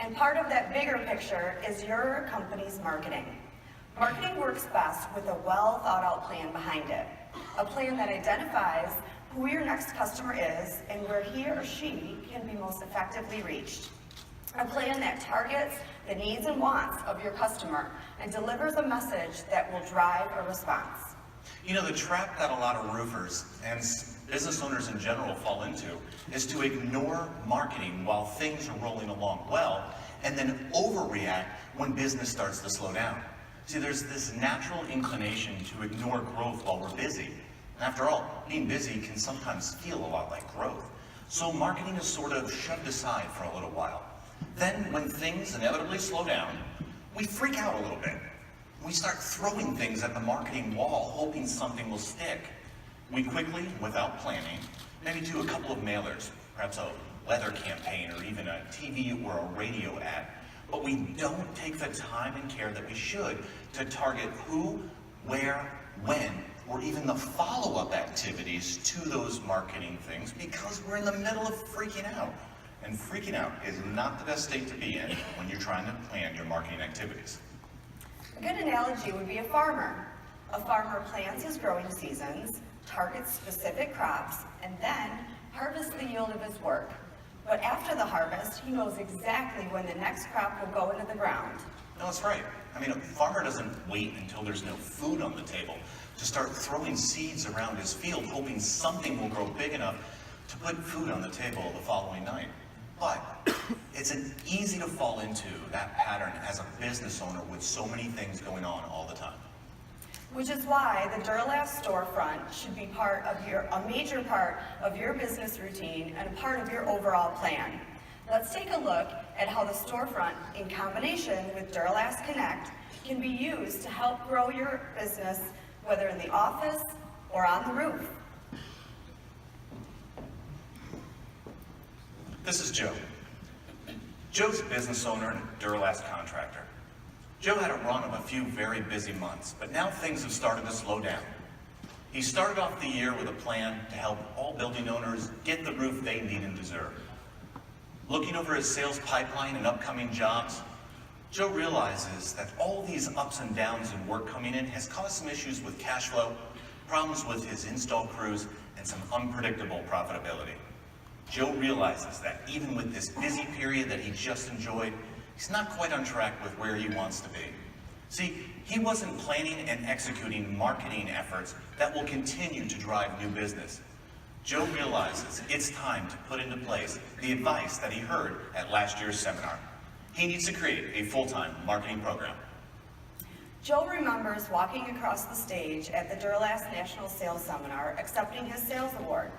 And part of that bigger picture is your company's marketing. Marketing works best with a well thought out plan behind it. A plan that identifies who your next customer is and where he or she can be most effectively reached. A plan that targets the needs and wants of your customer and delivers a message that will drive a response. You know, the trap that a lot of roofers and business owners in general fall into is to ignore marketing while things are rolling along well and then overreact when business starts to slow down. See, there's this natural inclination to ignore growth while we're busy. And after all, being busy can sometimes feel a lot like growth. So marketing is sort of shoved aside for a little while. Then when things inevitably slow down, we freak out a little bit. We start throwing things at the marketing wall, hoping something will stick. We quickly, without planning, maybe do a couple of mailers, perhaps a weather campaign or even a TV or a radio ad. But we don't take the time and care that we should to target who, where, when, or even the follow-up activities to those marketing things because we're in the middle of freaking out. And freaking out is not the best state to be in when you're trying to plan your marketing activities. A good analogy would be a farmer. A farmer plans his growing seasons, targets specific crops, and then harvests the yield of his work. But after the harvest, he knows exactly when the next crop will go into the ground. No, that's right. I mean, a farmer doesn't wait until there's no food on the table to start throwing seeds around his field, hoping something will grow big enough to put food on the table the following night. But it's easy to fall into that pattern as a business owner with so many things going on all the time. Which is why the Duro-Last Storefront should be a major part of your business routine and a part of your overall plan. Let's take a look at how the storefront, in combination with Duro-Last Connect, can be used to help grow your business, whether in the office or on the roof. This is Joe. Joe's a business owner and a Duro-Last contractor. Joe had a run of a few very busy months, but now things have started to slow down. He started off the year with a plan to help all building owners get the roof they need and deserve. Looking over his sales pipeline and upcoming jobs, Joe realizes that all these ups and downs in work coming in has caused some issues with cash flow, problems with his install crews, and some unpredictable profitability. Joe realizes that even with this busy period that he just enjoyed, he's not quite on track with where he wants to be. See, he wasn't planning and executing marketing efforts that will continue to drive new business. Joe realizes it's time to put into place the advice that he heard at last year's seminar. He needs to create a full-time marketing program. Joe remembers walking across the stage at the Duro-Last National Sales Seminar, accepting his sales award.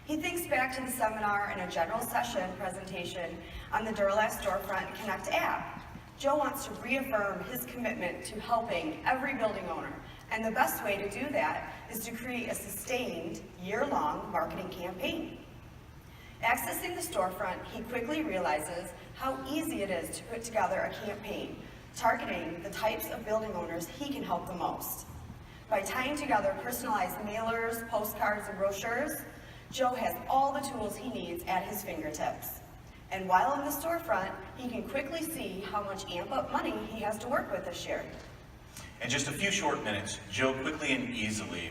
He thinks back to the seminar and a general session presentation on the Duro-Last Storefront Connect app. Joe wants to reaffirm his commitment to helping every building owner, and the best way to do that is to create a sustained, year-long marketing campaign. Accessing the storefront, he quickly realizes how easy it is to put together a campaign targeting the types of building owners he can help the most. By tying together personalized mailers, postcards, and brochures, Joe has all the tools he needs at his fingertips. And while in the storefront, he can quickly see how much amp-up money he has to work with this year. In just a few short minutes, Joe quickly and easily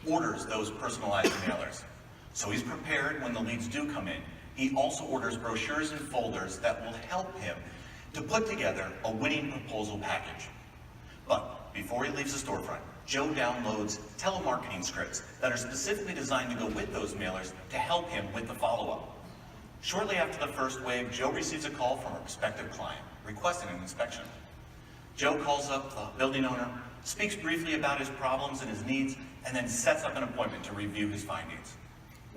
orders those personalized mailers. So he's prepared when the leads do come in. He also orders brochures and folders that will help him to put together a winning proposal package. But before he leaves the storefront, Joe downloads telemarketing scripts that are specifically designed to go with those mailers to help him with the follow-up. Shortly after the first wave, Joe receives a call from a prospective client requesting an inspection. Joe calls up the building owner, speaks briefly about his problems and his needs, and then sets up an appointment to review his findings.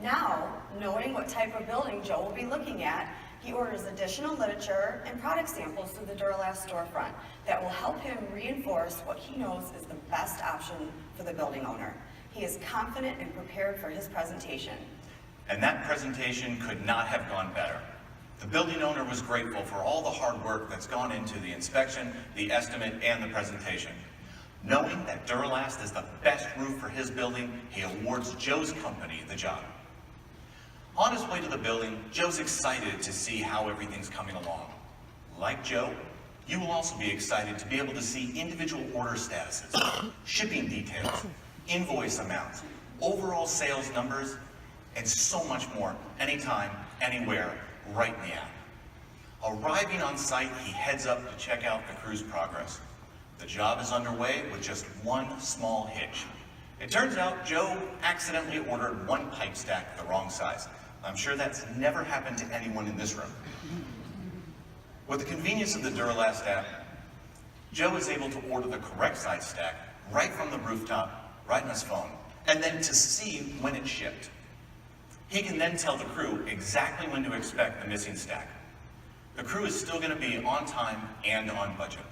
Now, knowing what type of building Joe will be looking at, he orders additional literature and product samples to the Duro-Last Storefront that will help him reinforce what he knows is the best option for the building owner. He is confident and prepared for his presentation. And that presentation could not have gone better. The building owner was grateful for all the hard work that's gone into the inspection, the estimate, and the presentation. Knowing that Duro-Last is the best roof for his building, he awards Joe's company the job. On his way to the building, Joe's excited to see how everything's coming along. Like Joe, you will also be excited to be able to see individual order statuses, shipping details, invoice amounts, overall sales numbers, and so much more anytime, anywhere, right in the app. Arriving on site, he heads up to check out the crew's progress. The job is underway with just one small hitch. It turns out Joe accidentally ordered one pipe stack the wrong size. I'm sure that's never happened to anyone in this room. With the convenience of the Duro-Last app, Joe is able to order the correct size stack right from the rooftop, right on his phone, and then to see when it's shipped. He can then tell the crew exactly when to expect the missing stack. The crew is still going to be on time and on budget.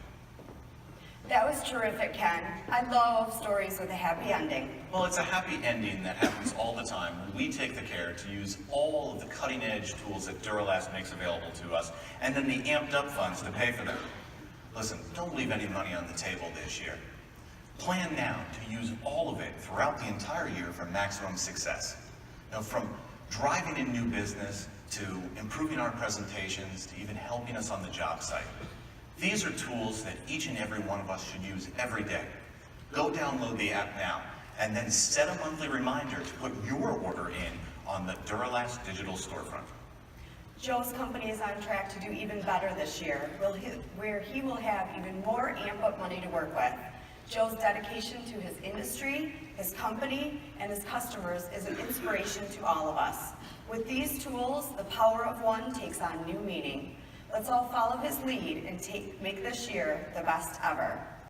That was terrific, Ken. I love stories with a happy ending. Well, it's a happy ending that happens all the time when we take the care to use all of the cutting-edge tools that Duro-Last makes available to us, and then the amped-up funds to pay for them. Listen, don't leave any money on the table this year. Plan now to use all of it throughout the entire year for maximum success. Now, from driving in new business to improving our presentations to even helping us on the job site. These are tools that each and every one of us should use every day. Go download the app now and then set a monthly reminder to put your order in on the Duro-Last digital storefront. Joe's company is on track to do even better this year, where he will have even more amp-up money to work with. Joe's dedication to his industry, his company, and his customers is an inspiration to all of us. With these tools, the power of one takes on new meaning. Let's all follow his lead and make this year the best ever.